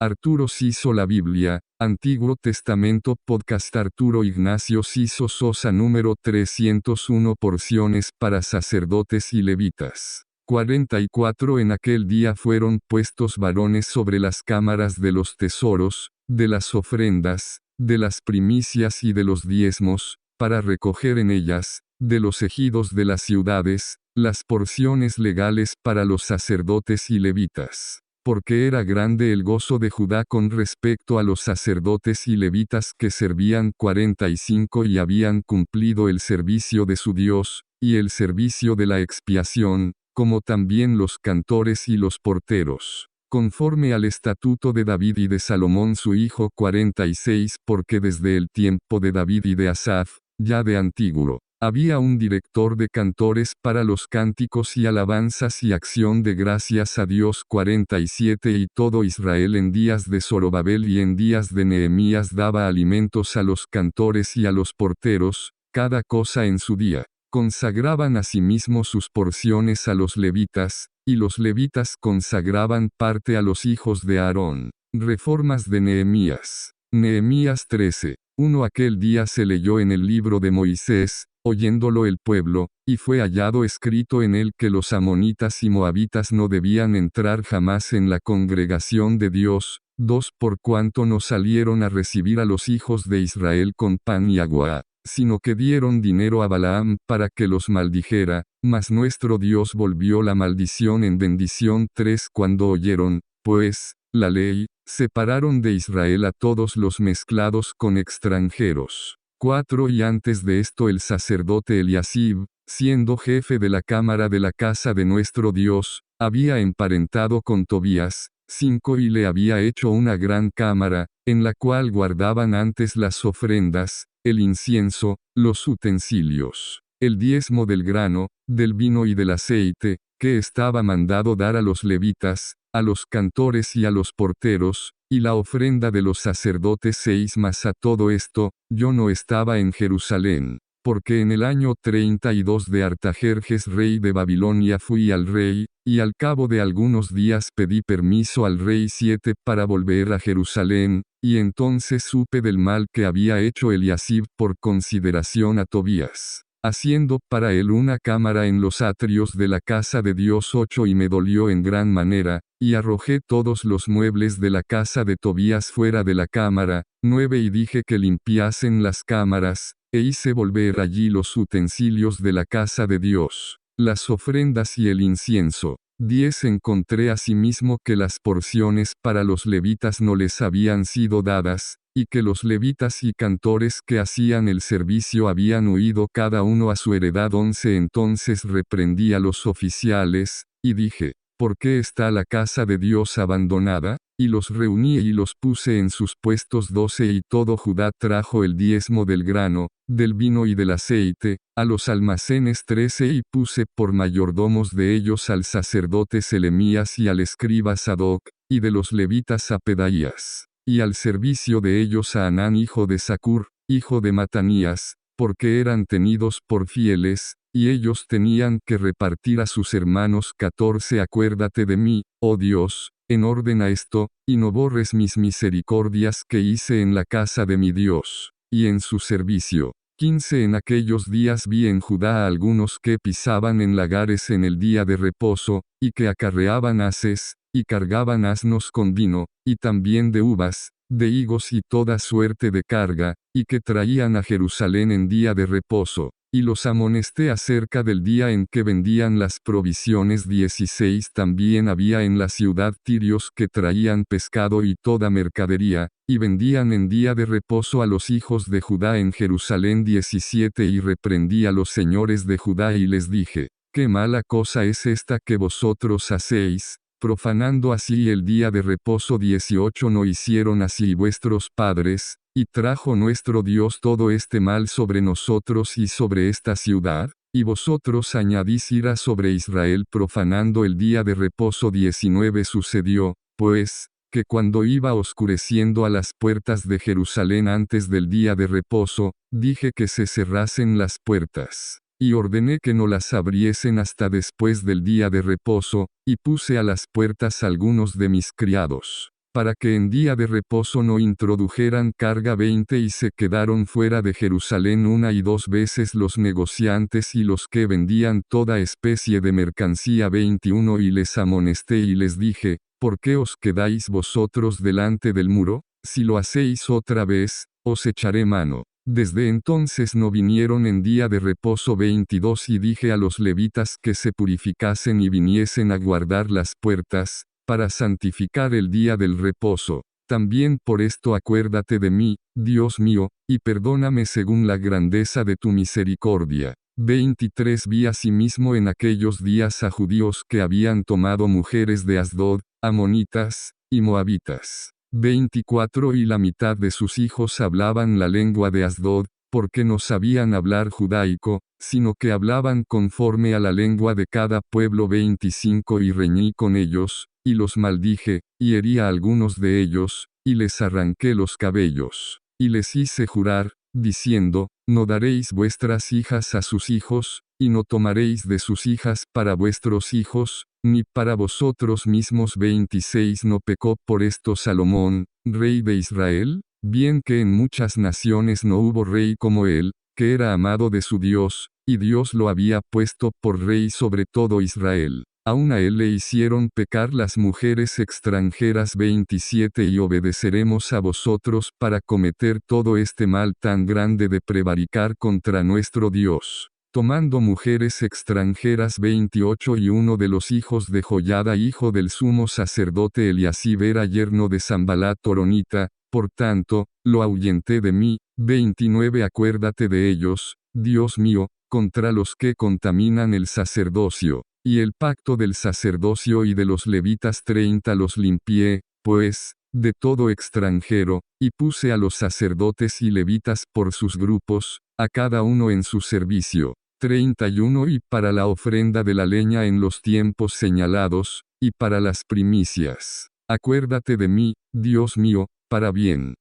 Arturo Siso La Biblia, Antiguo Testamento Podcast Arturo Ignacio Siso Sosa número 301 Porciones para sacerdotes y levitas. 44 En aquel día fueron puestos varones sobre las cámaras de los tesoros, de las ofrendas, de las primicias y de los diezmos, para recoger en ellas, de los ejidos de las ciudades, las porciones legales para los sacerdotes y levitas. Porque era grande el gozo de Judá con respecto a los sacerdotes y levitas que servían 45 y habían cumplido el servicio de su Dios, y el servicio de la expiación, como también los cantores y los porteros, conforme al estatuto de David y de Salomón su hijo 46 porque desde el tiempo de David y de Asaf, ya de antiguo, había un director de cantores para los cánticos y alabanzas y acción de gracias a Dios 47 Y todo Israel en días de Zorobabel y en días de Nehemías daba alimentos a los cantores y a los porteros, cada cosa en su día. Consagraban asimismo sus porciones a los levitas, y los levitas consagraban parte a los hijos de Aarón. Reformas de Nehemías. Nehemías 13. Aquel día se leyó en el libro de Moisés, oyéndolo el pueblo, y fue hallado escrito en él que los amonitas y moabitas no debían entrar jamás en la congregación de Dios. 2 Por cuanto no salieron a recibir a los hijos de Israel con pan y agua, sino que dieron dinero a Balaam para que los maldijera, mas nuestro Dios volvió la maldición en bendición. 3 Cuando oyeron, pues, la ley, separaron de Israel a todos los mezclados con extranjeros. 4 Y antes de esto el sacerdote Eliasib, siendo jefe de la cámara de la casa de nuestro Dios, había emparentado con Tobías. 5 Y le había hecho una gran cámara, en la cual guardaban antes las ofrendas, el incienso, los utensilios, el diezmo del grano, del vino y del aceite, que estaba mandado dar a los levitas, a los cantores y a los porteros, y la ofrenda de los sacerdotes. 6 Mas a todo esto, yo no estaba en Jerusalén, porque en el año 32 de Artajerjes rey de Babilonia fui al rey, y al cabo de algunos días pedí permiso al rey 7 para volver a Jerusalén, y entonces supe del mal que había hecho Eliasib por consideración a Tobías, haciendo para él una cámara en los atrios de la casa de Dios. 8 Y me dolió en gran manera, y arrojé todos los muebles de la casa de Tobías fuera de la cámara. 9 Y dije que limpiasen las cámaras, e hice volver allí los utensilios de la casa de Dios, las ofrendas y el incienso. 10 Encontré asimismo que las porciones para los levitas no les habían sido dadas, y que los levitas y cantores que hacían el servicio habían huido cada uno a su heredad. 11 Entonces reprendí a los oficiales, y dije, ¿por qué está la casa de Dios abandonada? Y los reuní y los puse en sus puestos. 12 Y todo Judá trajo el diezmo del grano, del vino y del aceite, a los almacenes. 13 Y puse por mayordomos de ellos al sacerdote Selemías y al escriba Sadoc, y de los levitas a Pedaías, y al servicio de ellos a Anán hijo de Zacur, hijo de Matanías, porque eran tenidos por fieles, y ellos tenían que repartir a sus hermanos. 14 Acuérdate de mí, oh Dios, en orden a esto, y no borres mis misericordias que hice en la casa de mi Dios, y en su servicio. 15 En aquellos días vi en Judá a algunos que pisaban en lagares en el día de reposo, y que acarreaban haces, y cargaban asnos con vino, y también de uvas, de higos y toda suerte de carga, y que traían a Jerusalén en día de reposo. Y los amonesté acerca del día en que vendían las provisiones. 16 También había en la ciudad tirios que traían pescado y toda mercadería, y vendían en día de reposo a los hijos de Judá en Jerusalén. 17 Y reprendí a los señores de Judá y les dije, ¿qué mala cosa es esta que vosotros hacéis, profanando así el día de reposo? 18 ¿No hicieron así vuestros padres? Y trajo nuestro Dios todo este mal sobre nosotros y sobre esta ciudad, y vosotros añadís ira sobre Israel profanando el día de reposo. 19 Sucedió, pues, que cuando iba oscureciendo a las puertas de Jerusalén antes del día de reposo, dije que se cerrasen las puertas, y ordené que no las abriesen hasta después del día de reposo, y puse a las puertas algunos de mis criados, para que en día de reposo no introdujeran carga 20 y se quedaron fuera de Jerusalén 1 y 2 veces los negociantes y los que vendían toda especie de mercancía 21 y les amonesté y les dije, ¿por qué os quedáis vosotros delante del muro? Si lo hacéis otra vez, os echaré mano. Desde entonces no vinieron en día de reposo 22 y dije a los levitas que se purificasen y viniesen a guardar las puertas, para santificar el día del reposo. También por esto acuérdate de mí, Dios mío, y perdóname según la grandeza de tu misericordia. 23 Vi asimismo en aquellos días a judíos que habían tomado mujeres de Asdod, amonitas, y moabitas. 24 Y la mitad de sus hijos hablaban la lengua de Asdod, porque no sabían hablar judaico, sino que hablaban conforme a la lengua de cada pueblo. 25 Y reñí con ellos, y los maldije, y herí a algunos de ellos, y les arranqué los cabellos, y les hice jurar, diciendo, no daréis vuestras hijas a sus hijos, y no tomaréis de sus hijas para vuestros hijos, ni para vosotros mismos. 26 ¿No pecó por esto Salomón, rey de Israel? Bien que en muchas naciones no hubo rey como él, que era amado de su Dios, y Dios lo había puesto por rey sobre todo Israel. Aun a él le hicieron pecar las mujeres extranjeras. 27 Y obedeceremos a vosotros para cometer todo este mal tan grande de prevaricar contra nuestro Dios, tomando mujeres extranjeras. 28 Y uno de los hijos de Joiada, hijo del sumo sacerdote Eliasib, era yerno de Sambalat horonita, por tanto, lo ahuyenté de mí. 29 Acuérdate de ellos, Dios mío, contra los que contaminan el sacerdocio, y el pacto del sacerdocio y de los levitas. 30 Los limpié, pues, de todo extranjero, y puse a los sacerdotes y levitas por sus grupos, a cada uno en su servicio. 31 Y para la ofrenda de la leña en los tiempos señalados, y para las primicias. Acuérdate de mí, Dios mío, para bien.